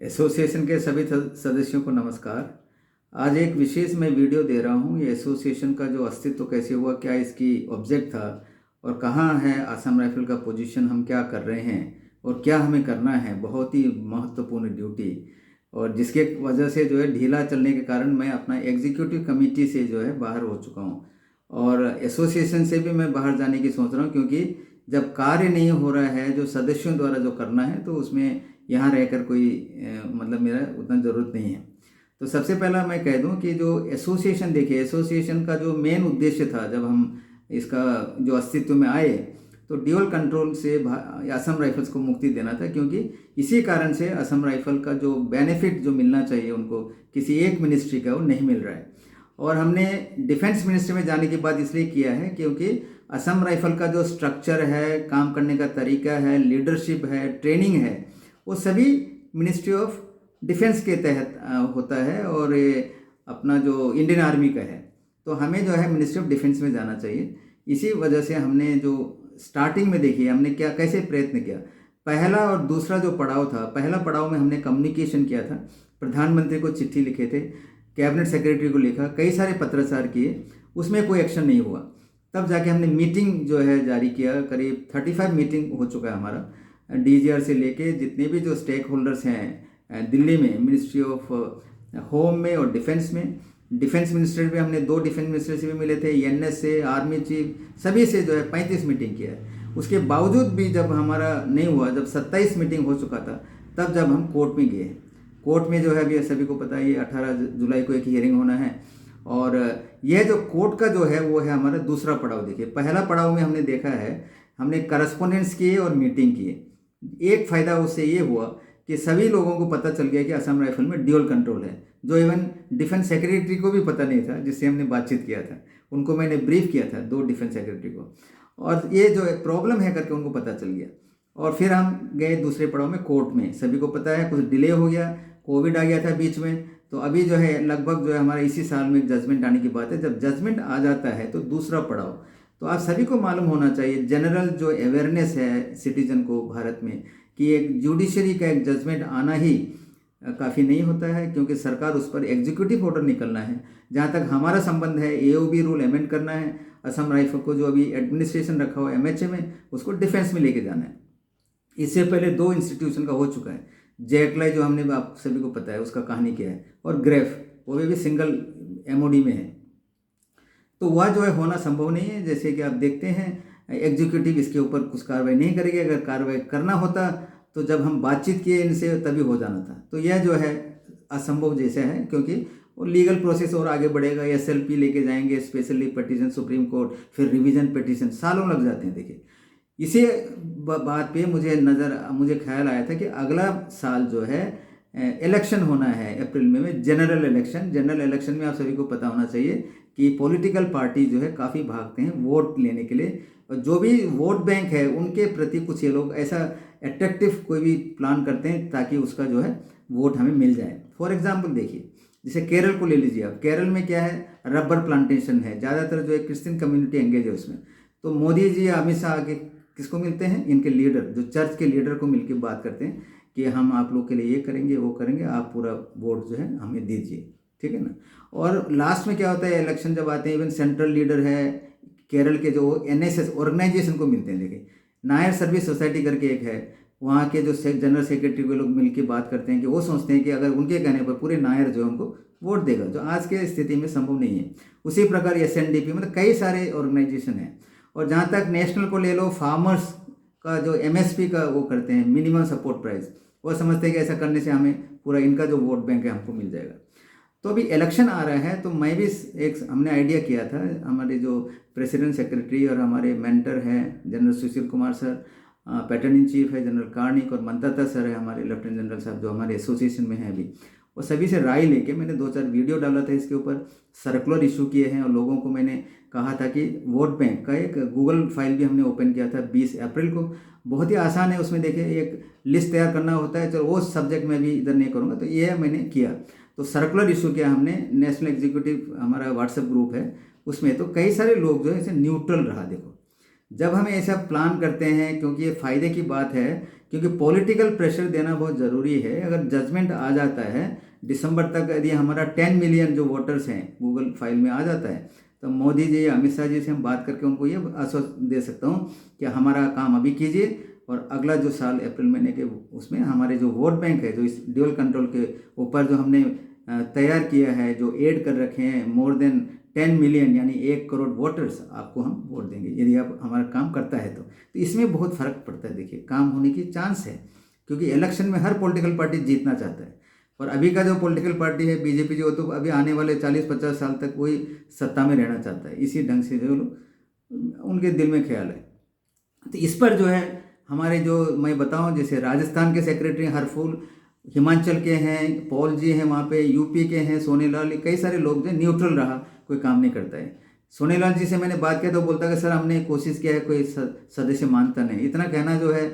Association के सभी सदस्यों को नमस्कार। आज एक विशेष मैं वीडियो दे रहा हूँ। ये एसोसिएशन का जो अस्तित्व कैसे हुआ, क्या इसकी ऑब्जेक्ट था और कहाँ है असम राइफल का पोजीशन, हम क्या कर रहे हैं और क्या हमें करना है। बहुत ही महत्वपूर्ण ड्यूटी, और जिसके वजह से जो है ढीला चलने के कारण मैं अपना एग्जीक्यूटिव कमेटी से जो है बाहर हो चुका हूँ और एसोसिएशन से भी मैं बाहर जाने की सोच रहा हूँ, क्योंकि जब कार्य नहीं हो रहा है जो सदस्यों द्वारा जो करना है तो उसमें यहाँ रहकर कोई मतलब मेरा उतना ज़रूरत नहीं है। तो सबसे पहला मैं कह दूं कि जो एसोसिएशन, देखिए एसोसिएशन का जो मेन उद्देश्य था जब हम इसका जो अस्तित्व में आए तो ड्यूअल कंट्रोल से असम राइफल्स को मुक्ति देना था, क्योंकि इसी कारण से असम राइफल का जो बेनिफिट जो मिलना चाहिए उनको किसी एक मिनिस्ट्री का वो नहीं मिल रहा है। और हमने डिफेंस मिनिस्ट्री में जाने की बात इसलिए किया है क्योंकि असम राइफल का जो स्ट्रक्चर है, काम करने का तरीका है, लीडरशिप है, ट्रेनिंग है, वो सभी मिनिस्ट्री ऑफ डिफेंस के तहत होता है और ये अपना जो इंडियन आर्मी का है, तो हमें जो है मिनिस्ट्री ऑफ डिफेंस में जाना चाहिए। इसी वजह से हमने जो स्टार्टिंग में देखिए हमने क्या कैसे प्रयत्न किया। पहला और दूसरा जो पड़ाव था, पहला पड़ाव में हमने कम्युनिकेशन किया था, प्रधानमंत्री को चिट्ठी लिखे थे, कैबिनेट सेक्रेटरी को लिखा, कई सारे पत्राचार किए, उसमें कोई एक्शन नहीं हुआ। तब जाके हमने मीटिंग जो है जारी किया, करीब 35 मीटिंग हो चुका है हमारा, डीजीआर से लेके जितने भी जो स्टेक होल्डर्स हैं दिल्ली में, मिनिस्ट्री ऑफ होम में और डिफेंस में। डिफेंस मिनिस्टर भी हमने 2 डिफेंस मिनिस्टर से भी मिले थे, एनएस से, आर्मी चीफ, सभी से जो है 35 मीटिंग किया है। उसके बावजूद भी जब हमारा नहीं हुआ, जब 27 मीटिंग हो चुका था, तब जब हम कोर्ट में गए। कोर्ट में जो है अभी सभी को पता है ये 18 जुलाई को एक हियरिंग होना है, और यह जो कोर्ट का जो है वो है हमारा दूसरा पड़ाव। देखिए पहला पड़ाव में हमने देखा है, हमने करस्पॉन्डेंस किए और मीटिंग किए। एक फ़ायदा उससे ये हुआ कि सभी लोगों को पता चल गया कि असम राइफल में ड्यूअल कंट्रोल है, जो इवन डिफेंस सेक्रेटरी को भी पता नहीं था, जिससे हमने बातचीत किया था। उनको मैंने ब्रीफ किया था, 2 डिफेंस सेक्रेटरी को, और ये जो प्रॉब्लम है करके उनको पता चल गया। और फिर हम गए दूसरे पड़ाव में कोर्ट में। सभी को पता है कुछ डिले हो गया, कोविड आ गया था बीच में, तो अभी जो है लगभग जो है हमारा इसी साल में जजमेंट आने की बात है। जब जजमेंट आ जाता है तो दूसरा पड़ाव, तो आप सभी को मालूम होना चाहिए, जनरल जो अवेयरनेस है सिटीजन को भारत में, कि एक जुडिशरी का एक जजमेंट आना ही काफ़ी नहीं होता है, क्योंकि सरकार उस पर एग्जीक्यूटिव ऑर्डर निकलना है। जहाँ तक हमारा संबंध है, एओबी रूल अमेंड करना है, असम राइफल को जो अभी एडमिनिस्ट्रेशन रखा हुआ है एमएचए में, उसको डिफेंस में लेके जाना है। इससे पहले 2 इंस्टीट्यूशन का हो चुका है, जेटलाई जो हमने आप सभी को पता है उसका कहानी क्या है, और ग्रेफ वो भी सिंगल एमओडी में है। तो वह जो है होना संभव नहीं है। जैसे कि आप देखते हैं एग्जीक्यूटिव इसके ऊपर कुछ कार्रवाई नहीं करेगी। अगर कार्रवाई करना होता तो जब हम बातचीत किए इनसे तभी हो जाना था। तो यह जो है असंभव जैसा है, क्योंकि वो लीगल प्रोसेस और आगे बढ़ेगा, एसएलपी लेके जाएंगे, स्पेशली पिटीशन सुप्रीम कोर्ट, फिर रिवीजन पिटीशन, सालों लग जाते हैं। देखिए इसी बात पे मुझे ख्याल आया था कि अगला साल जो है इलेक्शन होना है अप्रैल में जनरल इलेक्शन में आप सभी को पता होना चाहिए कि पॉलिटिकल पार्टी जो है काफ़ी भागते हैं वोट लेने के लिए, और जो भी वोट बैंक है उनके प्रति कुछ ये लोग ऐसा अट्रैक्टिव कोई भी प्लान करते हैं ताकि उसका जो है वोट हमें मिल जाए। फॉर एग्जांपल देखिए, जैसे केरल को ले लीजिए आप। केरल में क्या है, रबर प्लांटेशन है, ज़्यादातर जो है क्रिश्चियन कम्युनिटी एंगेज है उसमें। तो मोदी जी अमित शाह आगे किसको मिलते हैं, इनके लीडर, जो चर्च के लीडर को मिलकर बात करते हैं कि हम आप लोग के लिए ये करेंगे वो करेंगे, आप पूरा वोट जो है हमें दीजिए, ठीक है ना। और लास्ट में क्या होता है, इलेक्शन जब आते हैं, इवन सेंट्रल लीडर है केरल के जो एनएसएस ऑर्गेनाइजेशन को मिलते हैं। देखिए नायर सर्विस सोसाइटी करके एक है, वहाँ के जो जनरल सेक्रेटरी के लोग मिलकर बात करते हैं कि वो सोचते हैं कि अगर उनके कहने पर पूरे नायर जो है उनको वोट देगा, जो आज के स्थिति में संभव नहीं है। उसी प्रकार एसएनडीपी, मतलब कई सारे ऑर्गेनाइजेशन हैं। और जहाँ तक नेशनल को ले लो, फार्मर्स का जो एमएसपी का वो करते हैं, मिनिमम सपोर्ट प्राइस, वो समझते हैं कि ऐसा करने से हमें पूरा इनका जो वोट बैंक है हमको मिल जाएगा। तो अभी इलेक्शन आ रहा है, तो मैं भी हमने आइडिया किया था, हमारे जो प्रेसिडेंट सेक्रेटरी और हमारे मेंटर हैं general Sushil Kumar sir, pattern in chief है जनरल कार्निक, और मंताता सर है हमारे लेफ्टिनेंट जनरल साहब जो हमारे एसोसिएशन में हैं अभी, और सभी से राय लेके मैंने 2-4 वीडियो डाला था इसके ऊपर, सर्कुलर इशू किए हैं, और लोगों को मैंने कहा था कि वोट बैंक का एक गूगल फाइल भी हमने ओपन किया था 20 अप्रैल को। बहुत ही आसान है, उसमें देखिए एक लिस्ट तैयार करना होता है। चलो वो सब्जेक्ट मैं भी इधर नहीं करूँगा, तो ये मैंने किया। तो सर्कुलर इशू किया हमने, नेशनल एग्जीक्यूटिव हमारा व्हाट्सएप ग्रुप है उसमें, तो कई सारे लोग जो है इसे न्यूट्रल रहा। देखो जब हमें ऐसा प्लान करते हैं, क्योंकि ये फ़ायदे की बात है, क्योंकि पॉलिटिकल प्रेशर देना बहुत ज़रूरी है। अगर जजमेंट आ जाता है दिसंबर तक, यदि हमारा 10 मिलियन जो वोटर्स हैं गूगल फाइल में आ जाता है, तो मोदी जी या अमित शाह जी से हम बात करके उनको ये आश्वासन दे सकता हूँ कि हमारा काम अभी कीजिए और अगला जो साल अप्रैल महीने के उसमें हमारे जो वोट बैंक है, जो इस ड्यूअल कंट्रोल के ऊपर जो हमने तैयार किया है, जो ऐड कर रखे हैं मोर देन 10 मिलियन यानी 1 करोड़ वोटर्स, आपको हम वोट देंगे यदि आप हमारा काम करता है तो इसमें बहुत फ़र्क पड़ता है। देखिए, काम होने की चांस है, क्योंकि इलेक्शन में हर पॉलिटिकल पार्टी जीतना चाहता है। और अभी का जो पॉलिटिकल पार्टी है बीजेपी, जो तो अभी आने वाले 40-50 साल तक वही सत्ता में रहना चाहता है, इसी ढंग से जो उनके दिल में ख्याल है। तो इस पर जो है हमारे जो मैं बताऊं, जैसे राजस्थान के सेक्रेटरी हरफूल, हिमाचल के हैं पॉल जी हैं वहाँ पे, यूपी के हैं सोनेलाल, कई सारे लोग जो न्यूट्रल रहा, कोई काम नहीं करता है। सोनेलाल जी से मैंने बात किया तो बोलता है कि सर हमने कोशिश किया है, कोई सदस्य मानता नहीं। इतना कहना जो है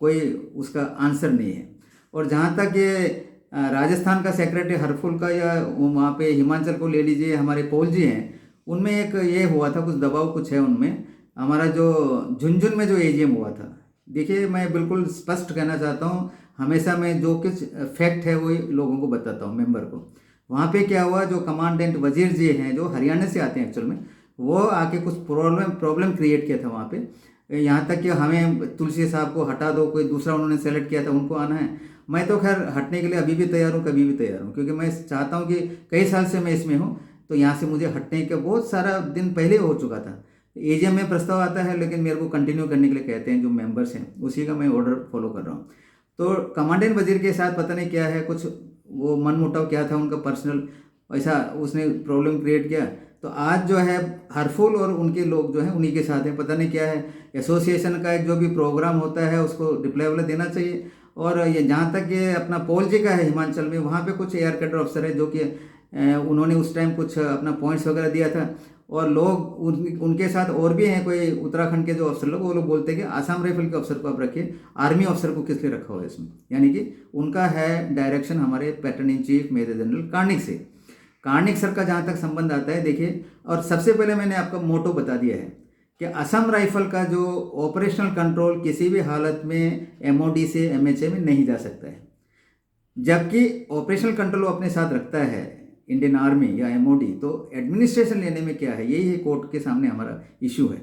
कोई उसका आंसर नहीं है। और जहाँ तक ये राजस्थान का सेक्रेटरी हरफुल का या वहाँ पे हिमाचल को ले लीजिए, हमारे पॉल जी हैं, उनमें एक ये हुआ था, कुछ दबाव कुछ है उनमें। हमारा जो झुंझुन में जो एजीएम हुआ था, देखिए मैं बिल्कुल स्पष्ट कहना चाहता हूँ, हमेशा मैं जो कुछ फैक्ट है वही लोगों को बताता हूँ, मेंबर को। वहाँ पे क्या हुआ, जो कमांडेंट वजीर जी हैं जो हरियाणा से आते हैं एक्चुअल में, वो आके कुछ प्रॉब्लम क्रिएट किया था वहाँ पे। यहाँ तक कि हमें तुलसी साहब को हटा दो, कोई दूसरा उन्होंने सेलेक्ट किया था, उनको आना है। मैं तो खैर हटने के लिए अभी भी तैयार हूँ, कभी भी तैयार हूँ, क्योंकि मैं चाहता हूँ कि कई साल से मैं इसमें हूँ, तो यहाँ से मुझे हटने का बहुत सारा दिन पहले हो चुका था। एजीएम में प्रस्ताव आता है, लेकिन मेरे को कंटिन्यू करने के लिए कहते हैं जो मेंबर्स हैं, उसी का मैं ऑर्डर फॉलो कर रहा हूँ। तो कमांडेंट वजीर के साथ पता नहीं क्या है, कुछ वो मनमुटाव क्या था उनका पर्सनल, ऐसा उसने प्रॉब्लम क्रिएट किया। तो आज जो है हरफुल और उनके लोग जो हैं उन्हीं के साथ हैं, पता नहीं क्या है। एसोसिएशन का एक जो भी प्रोग्राम होता है उसको रिप्लाई वाला देना चाहिए। और ये जहाँ तक ये अपना पॉल जी का है हिमाचल में, वहाँ पे कुछ एयर कैडर अफसर है जो कि उन्होंने उस टाइम कुछ अपना पॉइंट्स वगैरह दिया था। और लोग उनके साथ और भी हैं, कोई उत्तराखंड के जो अफसर लोग, वो लोग बोलते हैं कि आसाम राइफल के अफसर को आप रखिए, आर्मी अफसर को किस लिए रखा हुआ है इसमें। यानी कि उनका है डायरेक्शन हमारे patron in chief major general Karnik से। कार्निक सर का जहाँ तक संबंध आता है, देखिए, और सबसे पहले मैंने आपका मोटो बता दिया है कि असम राइफल का जो ऑपरेशनल कंट्रोल किसी भी हालत में एमओडी से एमएचए में नहीं जा सकता है, जबकि ऑपरेशनल कंट्रोल अपने साथ रखता है इंडियन आर्मी या एमओडी। तो एडमिनिस्ट्रेशन लेने में क्या है, यही है कोर्ट के सामने हमारा इशू है।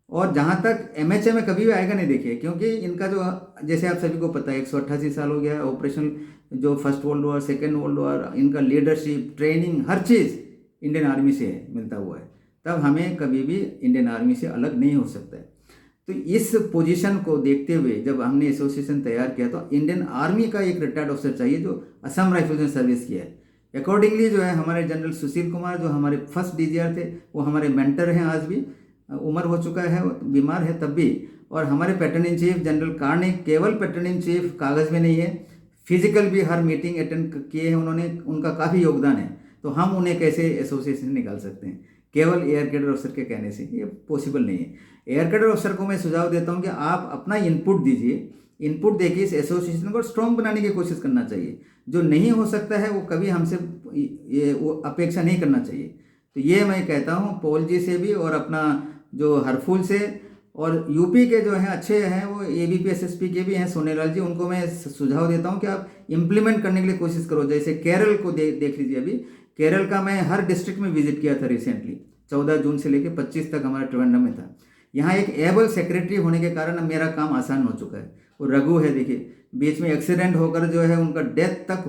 और जहाँ तक एमएचए में कभी भी आएगा नहीं, देखिए, क्योंकि इनका जो, जैसे आप सभी को पता है, 188 साल हो गया है ऑपरेशन, जो first world war, second world war, इनका लीडरशिप, ट्रेनिंग, हर चीज़ इंडियन आर्मी से मिलता हुआ है। तब हमें कभी भी इंडियन आर्मी से अलग नहीं हो सकता है। तो इस पोजीशन को देखते हुए जब हमने एसोसिएशन तैयार किया, तो इंडियन आर्मी का एक रिटायर्ड ऑफिसर चाहिए जो असम राइफल्स में सर्विस किया है। अकॉर्डिंगली जो है हमारे जनरल सुशील कुमार, जो हमारे फर्स्ट डीजीआर थे, वो हमारे मेंटर हैं। आज भी उम्र हो चुका है, बीमार है तब भी। और हमारे patron in chief general Karnik, केवल पैटर्न इन चीफ कागज़ में नहीं है, फिजिकल भी हर मीटिंग अटेंड किए हैं उन्होंने, उनका काफ़ी योगदान है। तो हम उन्हें कैसे एसोसिएशन निकाल सकते हैं केवल एयर कैडर अफसर के कहने से? ये पॉसिबल नहीं है। एयर कैडर अफसर को मैं सुझाव देता हूँ कि आप अपना इनपुट दीजिए, इनपुट देके इस एसोसिएशन को स्ट्रॉन्ग बनाने की कोशिश करना चाहिए। जो नहीं हो सकता है वो कभी हमसे ये वो अपेक्षा नहीं करना चाहिए। तो ये मैं कहता हूँ पॉल जी से भी, और अपना जो हरफुल से, और यूपी के जो हैं अच्छे हैं, वो एबीपी एसएसपी के भी हैं सोनेलाल जी, उनको मैं सुझाव देता हूँ कि आप इम्प्लीमेंट करने के लिए कोशिश करो। जैसे केरल को देख लीजिए, अभी केरल का मैं हर डिस्ट्रिक्ट में विजिट किया था रिसेंटली, 14 जून से लेकर 25 तक हमारा ट्रिवेंड्रम में था। यहाँ एक एबल सेक्रेटरी होने के कारण मेरा काम आसान हो चुका है। वो रघु है, देखिए, बीच में एक्सीडेंट होकर जो है उनका डेथ तक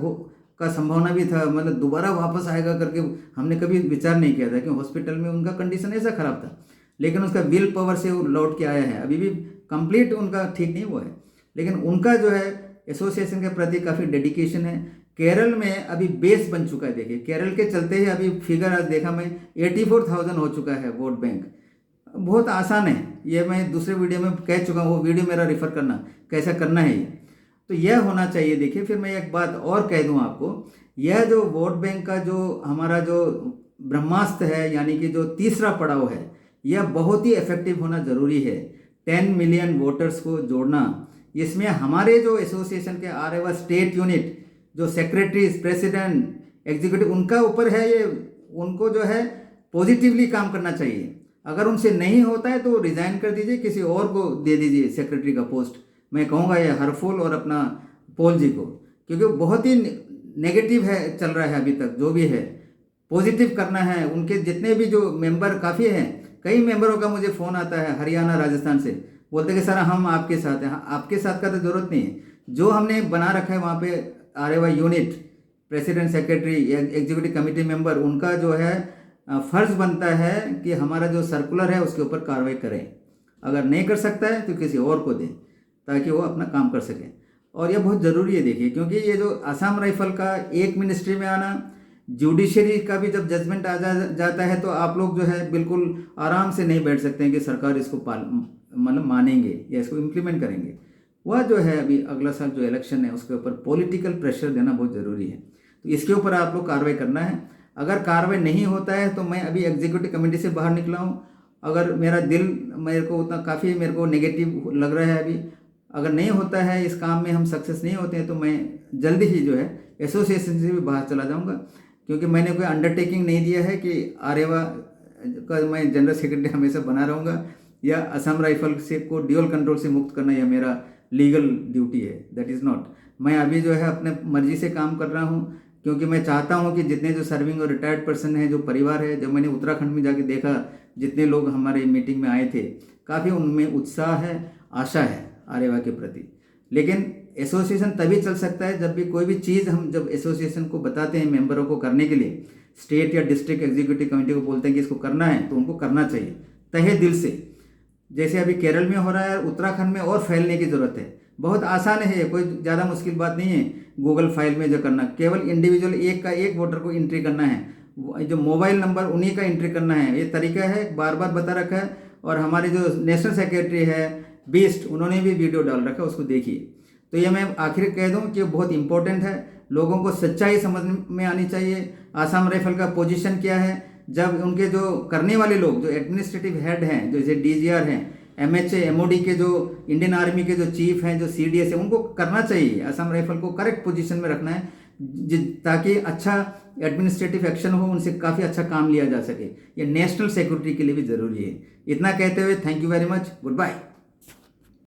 का संभावना भी था, मतलब दोबारा वापस आएगा करके हमने कभी विचार नहीं किया था, कि हॉस्पिटल में उनका कंडीशन ऐसा खराब था, लेकिन उसका विल पावर से वो लौट के आया है। अभी भी कंप्लीट उनका ठीक नहीं हुआ है, लेकिन उनका जो है एसोसिएशन के प्रति काफ़ी डेडिकेशन है। केरल में अभी बेस बन चुका है, देखिए, केरल के चलते ही अभी फिगर आज देखा मैं 84,000 हो चुका है वोट बैंक। बहुत आसान है, ये मैं दूसरे वीडियो में कह चुका हूँ, वो वीडियो मेरा रेफर करना, कैसा करना है ये। तो यह होना चाहिए। देखिए, फिर मैं एक बात और कह दूं आपको, यह जो वोट बैंक का जो हमारा जो ब्रह्मास्त्र है, यानी कि जो तीसरा पड़ाव है, यह बहुत ही इफेक्टिव होना ज़रूरी है। 10 मिलियन वोटर्स को जोड़ना, इसमें हमारे जो एसोसिएशन के आर स्टेट यूनिट, जो सेक्रेटरीज, प्रेसिडेंट, एग्जीक्यूटिव, उनका ऊपर है ये, उनको जो है पॉजिटिवली काम करना चाहिए। अगर उनसे नहीं होता है तो रिजाइन कर दीजिए, किसी और को दे दीजिए सेक्रेटरी का पोस्ट, मैं कहूँगा ये हरफुल और अपना पॉल जी को, क्योंकि बहुत ही नेगेटिव है चल रहा है अभी तक। जो भी है पॉजिटिव करना है। उनके जितने भी जो मेंबर काफ़ी हैं, कई मेंबरों का मुझे फ़ोन आता है हरियाणा राजस्थान से, बोलते कि सर हम आपके साथ हैं। आपके साथ का तो ज़रूरत नहीं है, जो हमने बना रखा है वहाँ पे आरएवा unit, president, secretary, executive committee member, उनका जो है फ़र्ज़ बनता है कि हमारा जो सर्कुलर है उसके ऊपर कार्रवाई करें। अगर नहीं कर सकता है तो किसी और को दें ताकि वो अपना काम कर सकें। और यह बहुत ज़रूरी है देखिए, क्योंकि ये जो आसाम राइफल का एक मिनिस्ट्री में आना, जुडिशरी का भी जब जजमेंट आ जाता है तो आप लोग जो है बिल्कुल आराम से नहीं बैठ सकते हैं कि सरकार इसको मतलब मानेंगे या इसको इम्प्लीमेंट करेंगे। वह जो है अभी अगला साल जो इलेक्शन है उसके ऊपर पॉलिटिकल प्रेशर देना बहुत ज़रूरी है। तो इसके ऊपर आप लोग कार्रवाई करना है। अगर कार्रवाई नहीं होता है तो मैं अभी एग्जीक्यूटिव कमेटी से बाहर निकला हूँ। अगर मेरा दिल मेरे को उतना काफ़ी मेरे को नेगेटिव लग रहा है अभी, अगर नहीं होता है इस काम में, हम सक्सेस नहीं होते हैं, तो मैं जल्दी ही जो है एसोसिएशन से भी बाहर चला जाऊंगा। क्योंकि मैंने कोई अंडरटेकिंग नहीं दिया है कि आरएवा का मैं जनरल सेक्रेटरी हमेशा बना रहूँगा या असम राइफल से को ड्यूअल कंट्रोल से मुक्त करना यह मेरा लीगल ड्यूटी है। That is not. मैं अभी जो है अपने मर्जी से काम कर रहा हूँ, क्योंकि मैं चाहता हूँ कि जितने जो सर्विंग और रिटायर्ड पर्सन हैं, जो परिवार है, जब मैंने उत्तराखंड में जाके देखा, जितने लोग हमारे मीटिंग में आए थे, काफ़ी उनमें उत्साह है, आशा है आरएवा के प्रति। लेकिन एसोसिएशन तभी चल सकता है जब भी कोई भी चीज़ हम जब एसोसिएशन को बताते हैं मेंबरों को करने के लिए, स्टेट या डिस्ट्रिक्ट एग्जीक्यूटिव कमेटी को बोलते हैं कि इसको करना है, तो उनको करना चाहिए तहे दिल से। जैसे अभी केरल में हो रहा है, उत्तराखंड में और फैलने की ज़रूरत है। बहुत आसान है, कोई ज़्यादा मुश्किल बात नहीं है गूगल फाइल में जो करना। केवल इंडिविजुअल एक का एक वोटर को एंट्री करना है, जो मोबाइल नंबर उन्हीं का एंट्री करना है। ये तरीका है, बार बार बता रखा है। और हमारे जो नेशनल सेक्रेटरी है बीस्ट, उन्होंने भी वीडियो डाल रखा है, उसको देखिए। तो ये मैं आखिर कह दूं कि बहुत इंपॉर्टेंट है। लोगों को सच्चाई समझ में आनी चाहिए। आसाम राइफल का पोजीशन क्या है, जब उनके जो करने वाले लोग, जो एडमिनिस्ट्रेटिव हेड हैं, जैसे डीजीआर हैं, एमएचए, एमओडी के जो इंडियन आर्मी के जो चीफ हैं, जो सीडीएस है, उनको करना चाहिए आसाम राइफल को करेक्ट पोजीशन में रखना है, ताकि अच्छा एडमिनिस्ट्रेटिव एक्शन हो, उनसे काफ़ी अच्छा काम लिया जा सके। ये नेशनल सिक्योरिटी के लिए भी ज़रूरी है। इतना कहते हुए thank you very much, good bye.